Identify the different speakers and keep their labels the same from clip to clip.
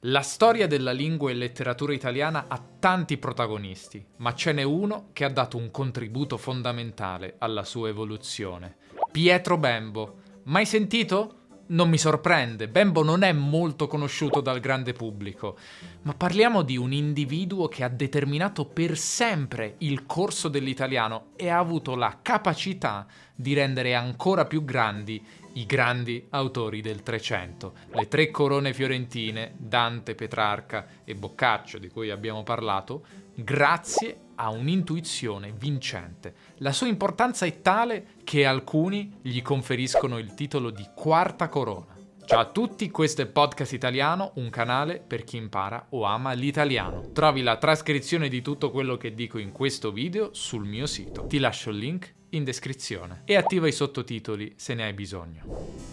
Speaker 1: La storia della lingua e letteratura italiana ha tanti protagonisti, ma ce n'è uno che ha dato un contributo fondamentale alla sua evoluzione. Pietro Bembo. Mai sentito? Non mi sorprende, Bembo non è molto conosciuto dal grande pubblico, ma parliamo di un individuo che ha determinato per sempre il corso dell'italiano e ha avuto la capacità di rendere ancora più grandi i grandi autori del Trecento. Le tre corone fiorentine, Dante, Petrarca e Boccaccio, di cui abbiamo parlato, grazie a un'intuizione vincente. La sua importanza è tale che alcuni gli conferiscono il titolo di quarta corona. Ciao a tutti, questo è Podcast Italiano, un canale per chi impara o ama l'italiano. Trovi la trascrizione di tutto quello che dico in questo video sul mio sito. Ti lascio il link in descrizione e attiva i sottotitoli se ne hai bisogno.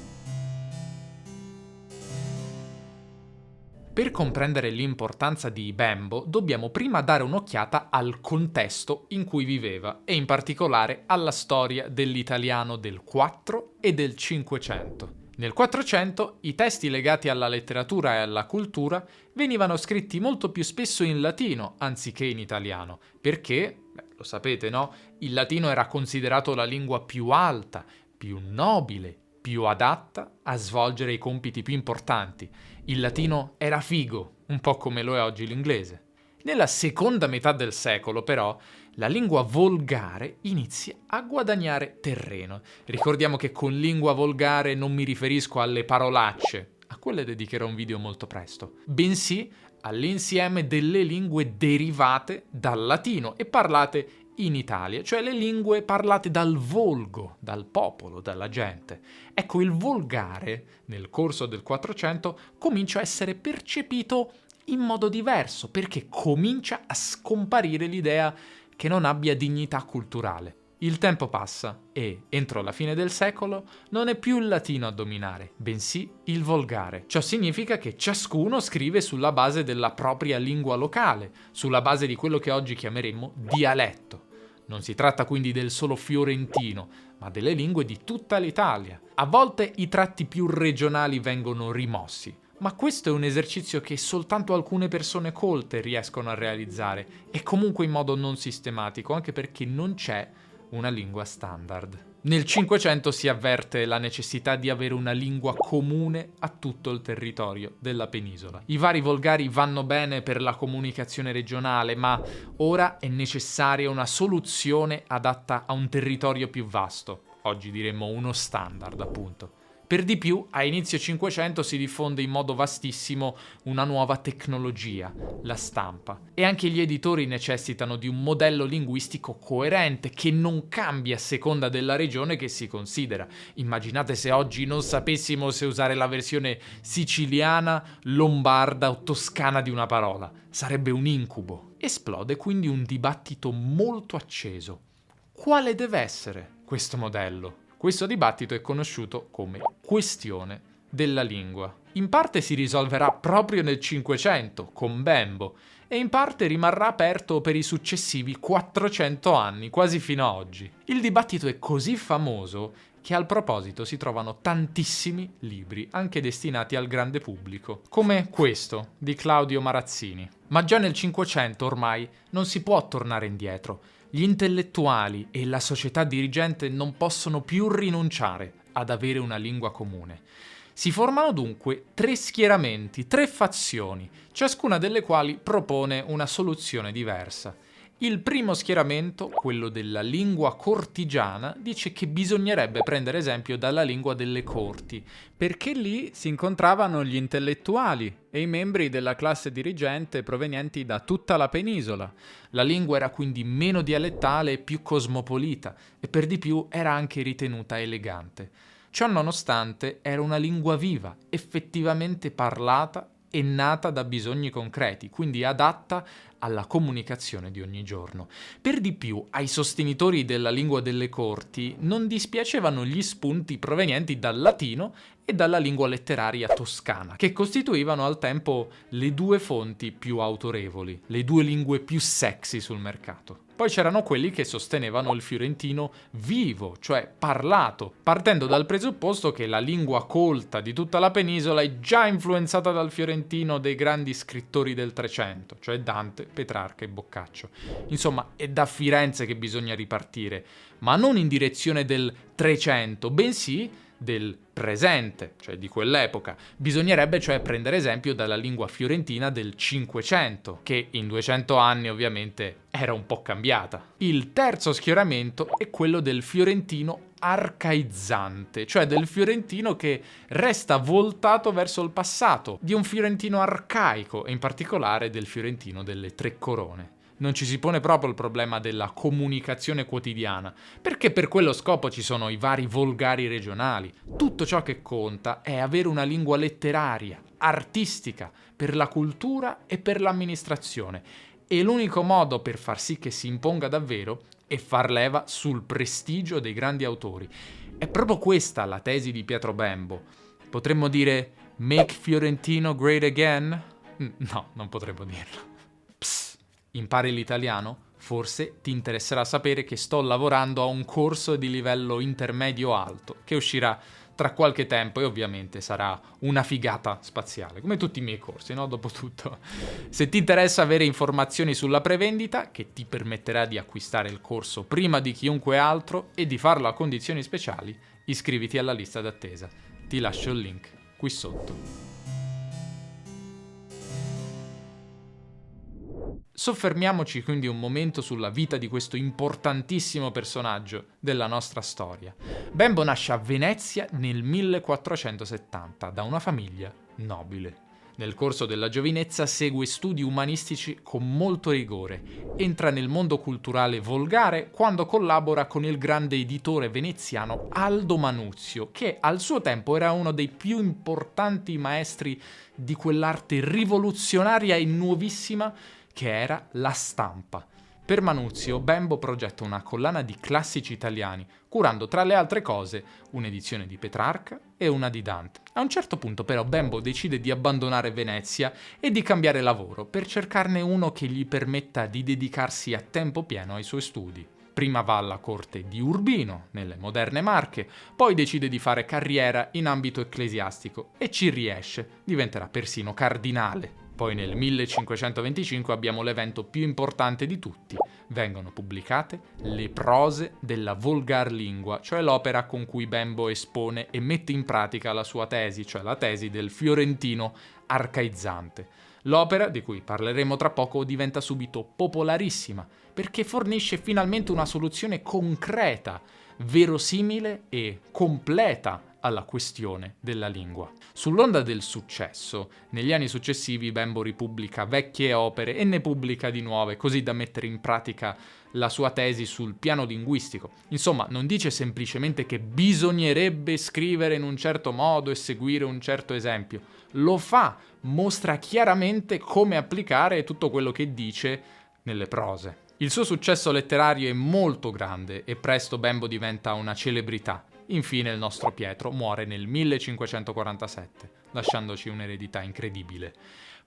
Speaker 1: Per comprendere l'importanza di Bembo dobbiamo prima dare un'occhiata al contesto in cui viveva e in particolare alla storia dell'italiano del 4 e del 500. Nel 400 i testi legati alla letteratura e alla cultura venivano scritti molto più spesso in latino anziché in italiano, perché, lo sapete no, il latino era considerato la lingua più alta, più nobile, più adatta a svolgere i compiti più importanti. Il latino era figo, un po' come lo è oggi l'inglese. Nella seconda metà del secolo, però, la lingua volgare inizia a guadagnare terreno. Ricordiamo che con lingua volgare non mi riferisco alle parolacce, a quelle dedicherò un video molto presto, bensì all'insieme delle lingue derivate dal latino e parlate in Italia, cioè le lingue parlate dal volgo, dal popolo, dalla gente. Ecco, il volgare, nel corso del 400, comincia a essere percepito in modo diverso, perché comincia a scomparire l'idea che non abbia dignità culturale. Il tempo passa e, entro la fine del secolo, non è più il latino a dominare, bensì il volgare. Ciò significa che ciascuno scrive sulla base della propria lingua locale, sulla base di quello che oggi chiameremmo dialetto. Non si tratta quindi del solo fiorentino, ma delle lingue di tutta l'Italia. A volte i tratti più regionali vengono rimossi, ma questo è un esercizio che soltanto alcune persone colte riescono a realizzare, e comunque in modo non sistematico, anche perché non c'è una lingua standard. Nel 500 si avverte la necessità di avere una lingua comune a tutto il territorio della penisola. I vari volgari vanno bene per la comunicazione regionale, ma ora è necessaria una soluzione adatta a un territorio più vasto. Oggi diremmo uno standard, appunto. Per di più, a inizio 500 si diffonde in modo vastissimo una nuova tecnologia, la stampa, e anche gli editori necessitano di un modello linguistico coerente che non cambia a seconda della regione che si considera. Immaginate se oggi non sapessimo se usare la versione siciliana, lombarda o toscana di una parola. Sarebbe un incubo. Esplode quindi un dibattito molto acceso. Quale deve essere questo modello? Questo dibattito è conosciuto come questione della lingua. In parte si risolverà proprio nel 500 con Bembo e in parte rimarrà aperto per i successivi 400 anni, quasi fino a oggi. Il dibattito è così famoso che al proposito si trovano tantissimi libri, anche destinati al grande pubblico, come questo di Claudio Marazzini. Ma già nel 500 ormai non si può tornare indietro. Gli intellettuali e la società dirigente non possono più rinunciare ad avere una lingua comune. Si formano dunque tre schieramenti, tre fazioni, ciascuna delle quali propone una soluzione diversa. Il primo schieramento, quello della lingua cortigiana, dice che bisognerebbe prendere esempio dalla lingua delle corti, perché lì si incontravano gli intellettuali e i membri della classe dirigente provenienti da tutta la penisola. La lingua era quindi meno dialettale e più cosmopolita, e per di più era anche ritenuta elegante. Ciò nonostante era una lingua viva, effettivamente parlata e nata da bisogni concreti, quindi adatta alla comunicazione di ogni giorno. Per di più, ai sostenitori della lingua delle corti non dispiacevano gli spunti provenienti dal latino e dalla lingua letteraria toscana, che costituivano al tempo le due fonti più autorevoli, le due lingue più sexy sul mercato. Poi c'erano quelli che sostenevano il fiorentino vivo, cioè parlato, partendo dal presupposto che la lingua colta di tutta la penisola è già influenzata dal fiorentino dei grandi scrittori del Trecento, cioè Dante, Petrarca e Boccaccio. Insomma, è da Firenze che bisogna ripartire, ma non in direzione del Trecento, bensì del presente, cioè di quell'epoca. Bisognerebbe cioè prendere esempio dalla lingua fiorentina del Cinquecento, che in 200 anni ovviamente era un po' cambiata. Il terzo schieramento è quello del fiorentino arcaizzante, cioè del fiorentino che resta voltato verso il passato, di un fiorentino arcaico e in particolare del fiorentino delle Tre Corone. Non ci si pone proprio il problema della comunicazione quotidiana, perché per quello scopo ci sono i vari volgari regionali. Tutto ciò che conta è avere una lingua letteraria, artistica, per la cultura e per l'amministrazione. E l'unico modo per far sì che si imponga davvero è far leva sul prestigio dei grandi autori. È proprio questa la tesi di Pietro Bembo. Potremmo dire "Make Fiorentino great again"? No, non potremmo dirlo. Impari l'italiano? Forse ti interesserà sapere che sto lavorando a un corso di livello intermedio alto, che uscirà tra qualche tempo e ovviamente sarà una figata spaziale, come tutti i miei corsi, no? Dopotutto. Se ti interessa avere informazioni sulla prevendita, che ti permetterà di acquistare il corso prima di chiunque altro e di farlo a condizioni speciali, iscriviti alla lista d'attesa. Ti lascio il link qui sotto. Soffermiamoci quindi un momento sulla vita di questo importantissimo personaggio della nostra storia. Bembo nasce a Venezia nel 1470 da una famiglia nobile. Nel corso della giovinezza segue studi umanistici con molto rigore. Entra nel mondo culturale volgare quando collabora con il grande editore veneziano Aldo Manuzio, che al suo tempo era uno dei più importanti maestri di quell'arte rivoluzionaria e nuovissima che era la stampa. Per Manuzio, Bembo progetta una collana di classici italiani, curando tra le altre cose un'edizione di Petrarca e una di Dante. A un certo punto però Bembo decide di abbandonare Venezia e di cambiare lavoro per cercarne uno che gli permetta di dedicarsi a tempo pieno ai suoi studi. Prima va alla corte di Urbino, nelle moderne Marche, poi decide di fare carriera in ambito ecclesiastico e ci riesce, diventerà persino cardinale. Poi nel 1525 abbiamo l'evento più importante di tutti. Vengono pubblicate le prose della Volgar Lingua, cioè l'opera con cui Bembo espone e mette in pratica la sua tesi, cioè la tesi del fiorentino arcaizzante. L'opera, di cui parleremo tra poco, diventa subito popolarissima, perché fornisce finalmente una soluzione concreta, verosimile e completa alla questione della lingua. Sull'onda del successo, negli anni successivi Bembo ripubblica vecchie opere e ne pubblica di nuove, così da mettere in pratica la sua tesi sul piano linguistico. Insomma, non dice semplicemente che bisognerebbe scrivere in un certo modo e seguire un certo esempio. Lo fa, mostra chiaramente come applicare tutto quello che dice nelle prose. Il suo successo letterario è molto grande e presto Bembo diventa una celebrità. Infine il nostro Pietro muore nel 1547, lasciandoci un'eredità incredibile.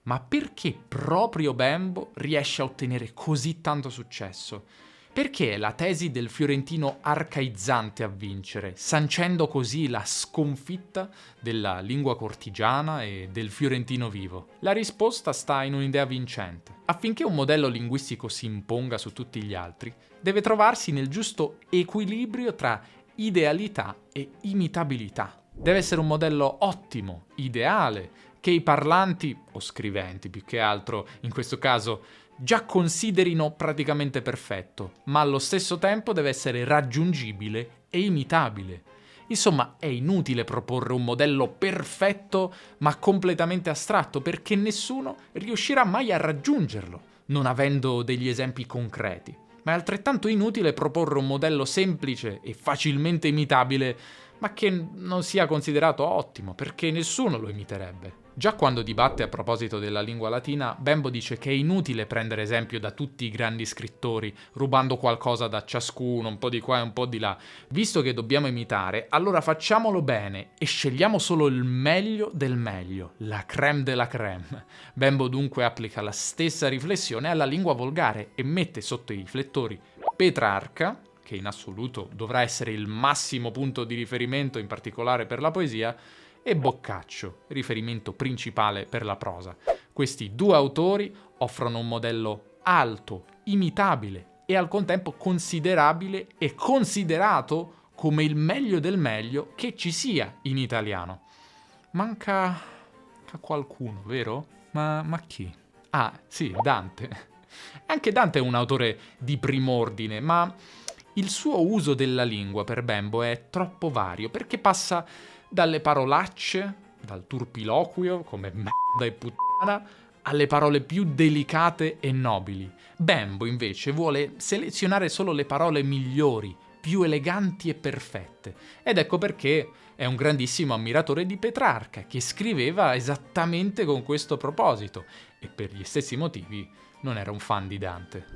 Speaker 1: Ma perché proprio Bembo riesce a ottenere così tanto successo? Perché è la tesi del fiorentino arcaizzante a vincere, sancendo così la sconfitta della lingua cortigiana e del fiorentino vivo? La risposta sta in un'idea vincente. Affinché un modello linguistico si imponga su tutti gli altri, deve trovarsi nel giusto equilibrio tra idealità e imitabilità. Deve essere un modello ottimo, ideale, che i parlanti, o scriventi più che altro in questo caso, già considerino praticamente perfetto, ma allo stesso tempo deve essere raggiungibile e imitabile. Insomma, è inutile proporre un modello perfetto ma completamente astratto, perché nessuno riuscirà mai a raggiungerlo, non avendo degli esempi concreti. Ma è altrettanto inutile proporre un modello semplice e facilmente imitabile, ma che non sia considerato ottimo, perché nessuno lo imiterebbe. Già quando dibatte a proposito della lingua latina, Bembo dice che è inutile prendere esempio da tutti i grandi scrittori, rubando qualcosa da ciascuno, un po' di qua e un po' di là. Visto che dobbiamo imitare, allora facciamolo bene e scegliamo solo il meglio del meglio, la crème de la crème. Bembo dunque applica la stessa riflessione alla lingua volgare e mette sotto i riflettori Petrarca, che in assoluto dovrà essere il massimo punto di riferimento, in particolare per la poesia, e Boccaccio, riferimento principale per la prosa. Questi due autori offrono un modello alto, imitabile e al contempo considerabile e considerato come il meglio del meglio che ci sia in italiano. Manca qualcuno, vero? Ma chi? Ah, sì, Dante. Anche Dante è un autore di prim'ordine, ma il suo uso della lingua per Bembo è troppo vario, perché passa dalle parolacce, dal turpiloquio, come merda e puttana, alle parole più delicate e nobili. Bembo, invece, vuole selezionare solo le parole migliori, più eleganti e perfette. Ed ecco perché è un grandissimo ammiratore di Petrarca, che scriveva esattamente con questo proposito, e per gli stessi motivi non era un fan di Dante.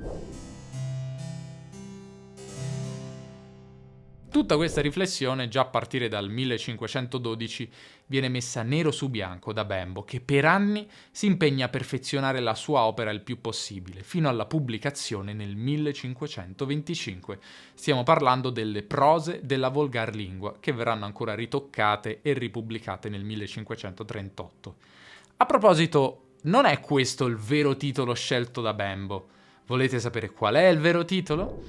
Speaker 1: Tutta questa riflessione, già a partire dal 1512, viene messa nero su bianco da Bembo, che per anni si impegna a perfezionare la sua opera il più possibile, fino alla pubblicazione nel 1525. Stiamo parlando delle prose della volgar lingua, che verranno ancora ritoccate e ripubblicate nel 1538. A proposito, non è questo il vero titolo scelto da Bembo. Volete sapere qual è il vero titolo?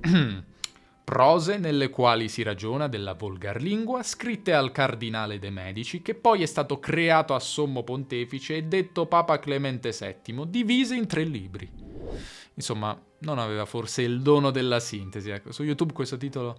Speaker 1: Prose nelle quali si ragiona della volgar lingua, scritte al cardinale de' Medici, che poi è stato creato a sommo pontefice e detto Papa Clemente VII, divise in 3 libri. Insomma, non aveva forse il dono della sintesi, ecco. Su YouTube questo titolo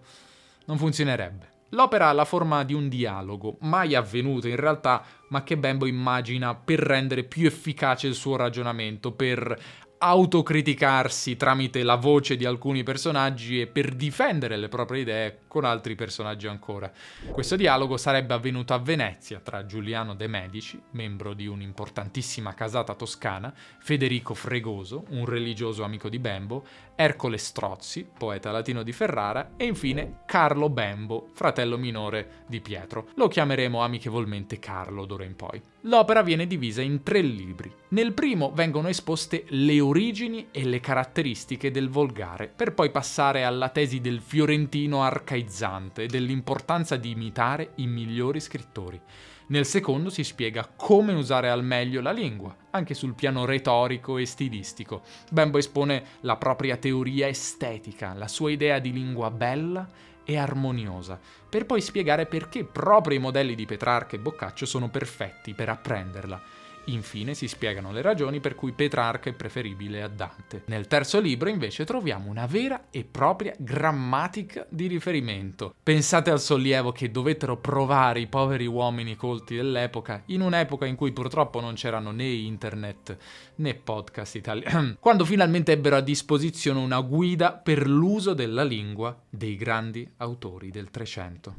Speaker 1: non funzionerebbe. L'opera ha la forma di un dialogo, mai avvenuto in realtà, ma che Bembo immagina per rendere più efficace il suo ragionamento, per autocriticarsi tramite la voce di alcuni personaggi e per difendere le proprie idee con altri personaggi ancora. Questo dialogo sarebbe avvenuto a Venezia tra Giuliano de' Medici, membro di un'importantissima casata toscana, Federico Fregoso, un religioso amico di Bembo, Ercole Strozzi, poeta latino di Ferrara, e infine Carlo Bembo, fratello minore di Pietro. Lo chiameremo amichevolmente Carlo d'ora in poi. L'opera viene divisa in 3 libri. Nel primo vengono esposte le origini e le caratteristiche del volgare, per poi passare alla tesi del fiorentino arcaizzante e dell'importanza di imitare i migliori scrittori. Nel secondo si spiega come usare al meglio la lingua, anche sul piano retorico e stilistico. Bembo espone la propria teoria estetica, la sua idea di lingua bella e armoniosa, per poi spiegare perché proprio i modelli di Petrarca e Boccaccio sono perfetti per apprenderla. Infine si spiegano le ragioni per cui Petrarca è preferibile a Dante. Nel terzo libro invece troviamo una vera e propria grammatica di riferimento. Pensate al sollievo che dovettero provare i poveri uomini colti dell'epoca, in un'epoca in cui purtroppo non c'erano né internet né podcast italiani, quando finalmente ebbero a disposizione una guida per l'uso della lingua dei grandi autori del Trecento.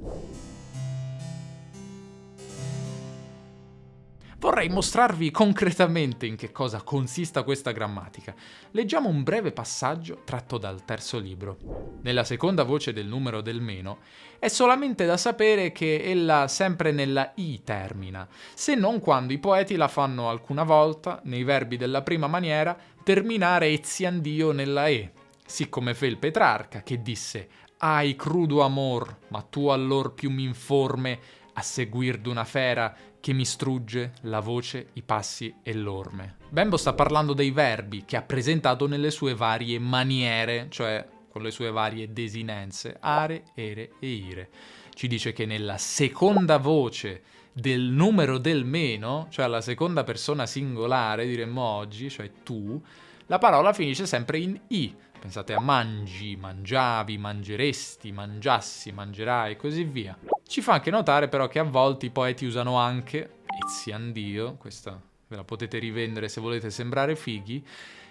Speaker 1: Vorrei mostrarvi concretamente in che cosa consista questa grammatica. Leggiamo un breve passaggio tratto dal terzo libro. Nella seconda voce del numero del meno è solamente da sapere che ella sempre nella I termina, se non quando i poeti la fanno alcuna volta, nei verbi della prima maniera, terminare eziandio nella E, siccome fe il Petrarca, che disse «Ai crudo amor, ma tu allor più m'informe a seguir d'una fera che mi strugge la voce, i passi e l'orme». Bembo sta parlando dei verbi che ha presentato nelle sue varie maniere, cioè con le sue varie desinenze, are, ere e ire. Ci dice che nella seconda voce del numero del meno, cioè alla seconda persona singolare, diremmo oggi, cioè tu, la parola finisce sempre in i. Pensate a mangi, mangiavi, mangeresti, mangiassi, mangerai e così via. Ci fa anche notare però che a volte i poeti usano anche, eziandio, questa ve la potete rivendere se volete sembrare fighi,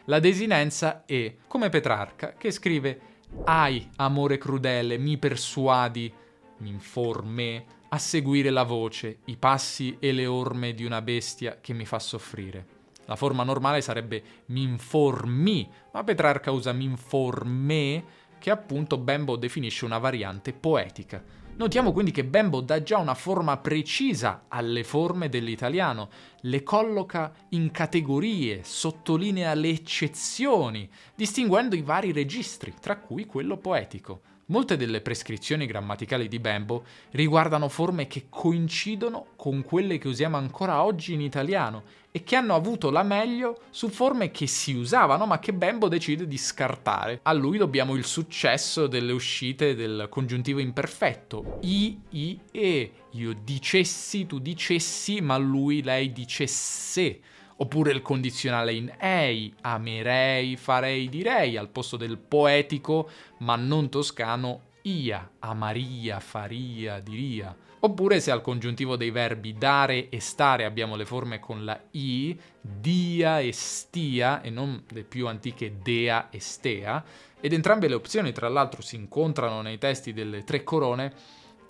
Speaker 1: la desinenza e, come Petrarca, che scrive «Ai, amore crudele, mi persuadi, mi informe, a seguire la voce, i passi e le orme di una bestia che mi fa soffrire. La forma normale sarebbe m'informi, ma Petrarca usa m'informé, che appunto Bembo definisce una variante poetica. Notiamo quindi che Bembo dà già una forma precisa alle forme dell'italiano, le colloca in categorie, sottolinea le eccezioni, distinguendo i vari registri, tra cui quello poetico. Molte delle prescrizioni grammaticali di Bembo riguardano forme che coincidono con quelle che usiamo ancora oggi in italiano e che hanno avuto la meglio su forme che si usavano ma che Bembo decide di scartare. A lui dobbiamo il successo delle uscite del congiuntivo imperfetto. I, e. Io dicessi, tu dicessi, ma lui, lei dicesse. Oppure il condizionale in ei, amerei, farei, direi, al posto del poetico ma non toscano ia, amaria, faria, diria. Oppure se al congiuntivo dei verbi dare e stare abbiamo le forme con la i, dia e stia, e non le più antiche dea e stea, ed entrambe le opzioni tra l'altro si incontrano nei testi delle Tre Corone,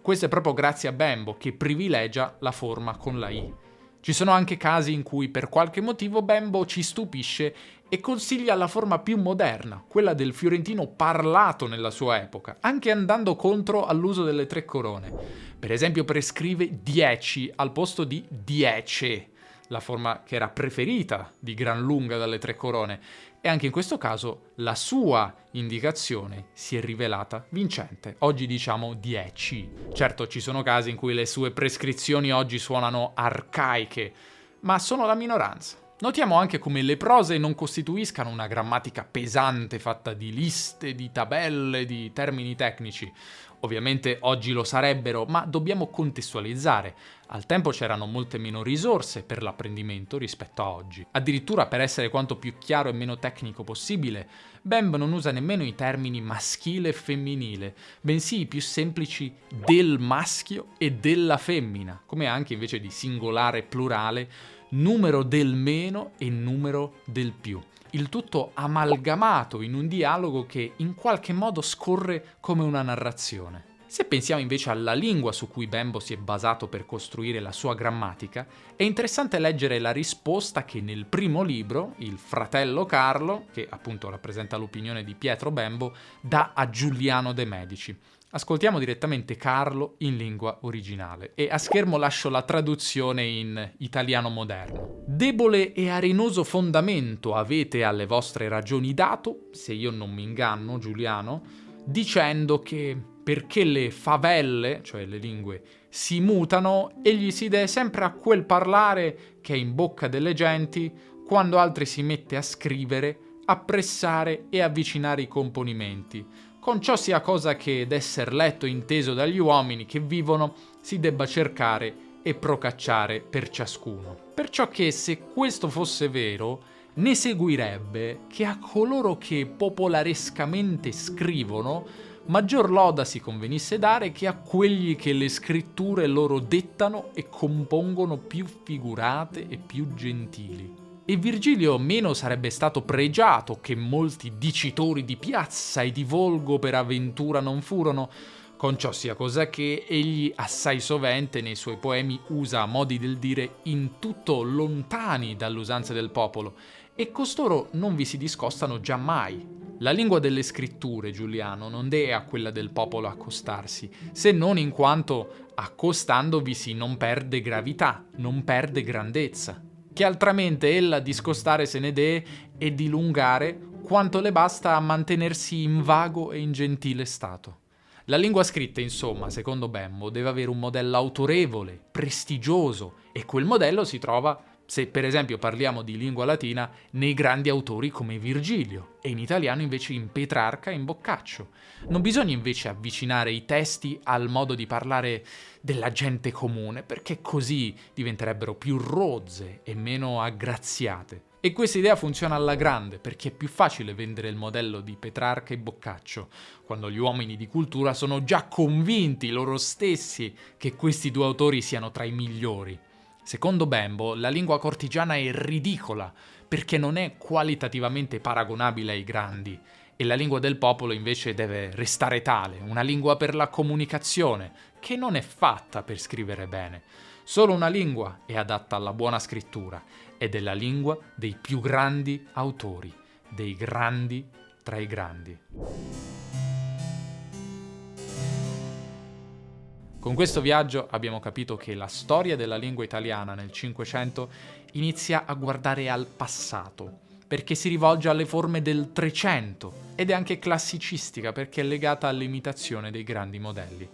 Speaker 1: questo è proprio grazie a Bembo che privilegia la forma con la i. Ci sono anche casi in cui per qualche motivo Bembo ci stupisce e consiglia la forma più moderna, quella del fiorentino parlato nella sua epoca, anche andando contro all'uso delle Tre Corone. Per esempio prescrive 10 al posto di 10, la forma che era preferita di gran lunga dalle Tre Corone, e anche in questo caso la sua indicazione si è rivelata vincente. Oggi diciamo 10. Certo, ci sono casi in cui le sue prescrizioni oggi suonano arcaiche, ma sono la minoranza. Notiamo anche come le prose non costituiscano una grammatica pesante fatta di liste, di tabelle, di termini tecnici. Ovviamente oggi lo sarebbero, ma dobbiamo contestualizzare. Al tempo c'erano molte meno risorse per l'apprendimento rispetto a oggi. Addirittura per essere quanto più chiaro e meno tecnico possibile, Bembo non usa nemmeno i termini maschile e femminile, bensì i più semplici del maschio e della femmina, come anche invece di singolare e plurale, numero del meno e numero del più. Il tutto amalgamato in un dialogo che in qualche modo scorre come una narrazione. Se pensiamo invece alla lingua su cui Bembo si è basato per costruire la sua grammatica, è interessante leggere la risposta che nel primo libro, il fratello Carlo, che appunto rappresenta l'opinione di Pietro Bembo, dà a Giuliano de' Medici. Ascoltiamo direttamente Carlo in lingua originale e a schermo lascio la traduzione in italiano moderno. Debole e arenoso fondamento avete alle vostre ragioni dato, se io non mi inganno, Giuliano, dicendo che perché le favelle, cioè le lingue, si mutano, egli si dee sempre a quel parlare che è in bocca delle genti, quando altri si mette a scrivere, appressare e avvicinare i componimenti, con ciò sia cosa che d'esser letto e inteso dagli uomini che vivono si debba cercare e procacciare per ciascuno. Perciò che se questo fosse vero, ne seguirebbe che a coloro che popolarescamente scrivono maggior loda si convenisse dare che a quelli che le scritture loro dettano e compongono più figurate e più gentili. E Virgilio meno sarebbe stato pregiato che molti dicitori di piazza e di volgo per avventura non furono, con ciò sia cosa che egli assai sovente nei suoi poemi usa modi del dire in tutto lontani dalle usanze del popolo, e costoro non vi si discostano giammai. La lingua delle scritture, Giuliano, non dee a quella del popolo accostarsi, se non in quanto accostandovi non perde gravità, non perde grandezza, che altramente ella discostare se ne dee e dilungare quanto le basta a mantenersi in vago e in gentile stato. La lingua scritta, insomma, secondo Bembo, deve avere un modello autorevole, prestigioso, e quel modello si trova, se per esempio parliamo di lingua latina, nei grandi autori come Virgilio, e in italiano invece in Petrarca e in Boccaccio. Non bisogna invece avvicinare i testi al modo di parlare della gente comune, perché così diventerebbero più rozze e meno aggraziate. E questa idea funziona alla grande, perché è più facile vendere il modello di Petrarca e Boccaccio, quando gli uomini di cultura sono già convinti loro stessi che questi due autori siano tra i migliori. Secondo Bembo, la lingua cortigiana è ridicola perché non è qualitativamente paragonabile ai grandi, E la lingua del popolo invece deve restare tale, una lingua per la comunicazione, che non è fatta per scrivere bene. Solo una lingua è adatta alla buona scrittura ed è la lingua dei più grandi autori, dei grandi tra i grandi. Con questo viaggio abbiamo capito che la storia della lingua italiana nel Cinquecento inizia a guardare al passato, perché si rivolge alle forme del Trecento ed è anche classicistica perché è legata all'imitazione dei grandi modelli.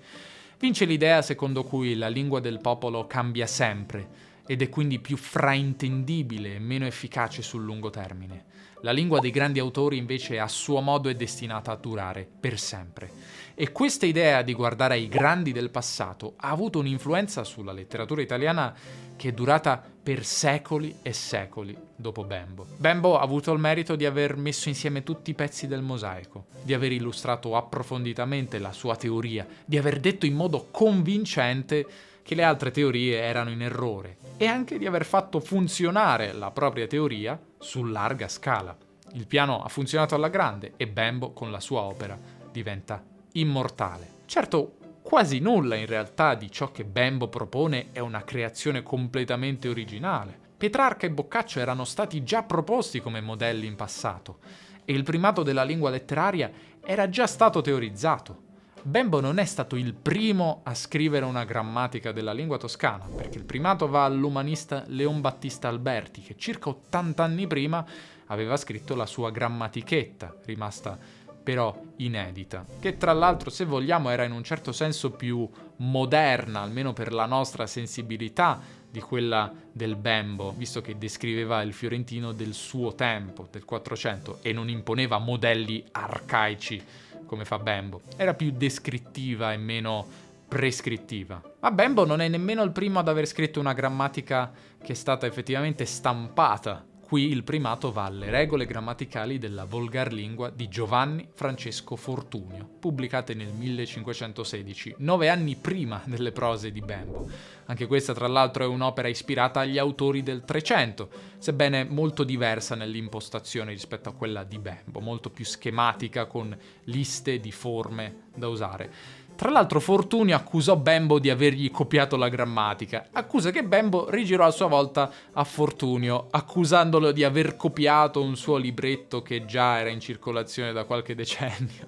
Speaker 1: Vince l'idea secondo cui la lingua del popolo cambia sempre ed è quindi più fraintendibile e meno efficace sul lungo termine. La lingua dei grandi autori invece a suo modo è destinata a durare per sempre. E questa idea di guardare ai grandi del passato ha avuto un'influenza sulla letteratura italiana che è durata per secoli e secoli dopo Bembo. Bembo ha avuto il merito di aver messo insieme tutti i pezzi del mosaico, di aver illustrato approfonditamente la sua teoria, di aver detto in modo convincente che le altre teorie erano in errore e anche di aver fatto funzionare la propria teoria su larga scala. Il piano ha funzionato alla grande e Bembo con la sua opera diventa immortale. Certo, quasi nulla in realtà di ciò che Bembo propone è una creazione completamente originale. Petrarca e Boccaccio erano stati già proposti come modelli in passato e il primato della lingua letteraria era già stato teorizzato. Bembo non è stato il primo a scrivere una grammatica della lingua toscana, perché il primato va all'umanista Leon Battista Alberti, che circa 80 anni prima aveva scritto la sua grammatichetta, rimasta però inedita, che tra l'altro, se vogliamo, era in un certo senso più moderna, almeno per la nostra sensibilità, di quella del Bembo, visto che descriveva il fiorentino del suo tempo, del 400, e non imponeva modelli arcaici come fa Bembo. Era più descrittiva e meno prescrittiva. Ma Bembo non è nemmeno il primo ad aver scritto una grammatica che è stata effettivamente stampata. Qui il primato va alle regole grammaticali della volgarlingua di Giovanni Francesco Fortunio, pubblicate nel 1516, 9 anni prima delle prose di Bembo. Anche questa, tra l'altro, è un'opera ispirata agli autori del Trecento, sebbene molto diversa nell'impostazione rispetto a quella di Bembo, molto più schematica, con liste di forme da usare. Tra l'altro Fortunio accusò Bembo di avergli copiato la grammatica, accusa che Bembo rigirò a sua volta a Fortunio, accusandolo di aver copiato un suo libretto che già era in circolazione da qualche decennio.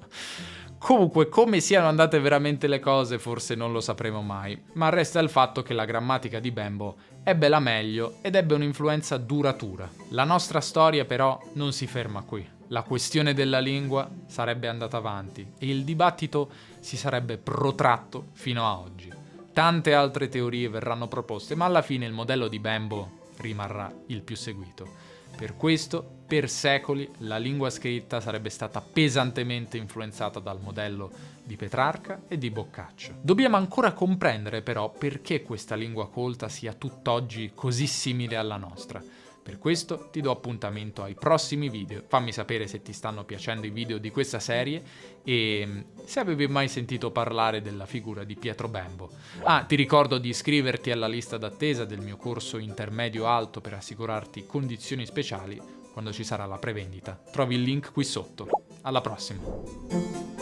Speaker 1: Comunque, come siano andate veramente le cose forse non lo sapremo mai, ma resta il fatto che la grammatica di Bembo ebbe la meglio ed ebbe un'influenza duratura. La nostra storia però non si ferma qui. La questione della lingua sarebbe andata avanti e il dibattito si sarebbe protratto fino a oggi. Tante altre teorie verranno proposte, ma alla fine il modello di Bembo rimarrà il più seguito. Per questo, per secoli, la lingua scritta sarebbe stata pesantemente influenzata dal modello di Petrarca e di Boccaccio. Dobbiamo ancora comprendere però perché questa lingua colta sia tutt'oggi così simile alla nostra. Per questo ti do appuntamento ai prossimi video. Fammi sapere se ti stanno piacendo i video di questa serie e se avevi mai sentito parlare della figura di Pietro Bembo. Ti ricordo di iscriverti alla lista d'attesa del mio corso intermedio alto per assicurarti condizioni speciali quando ci sarà la prevendita. Trovi il link qui sotto. Alla prossima!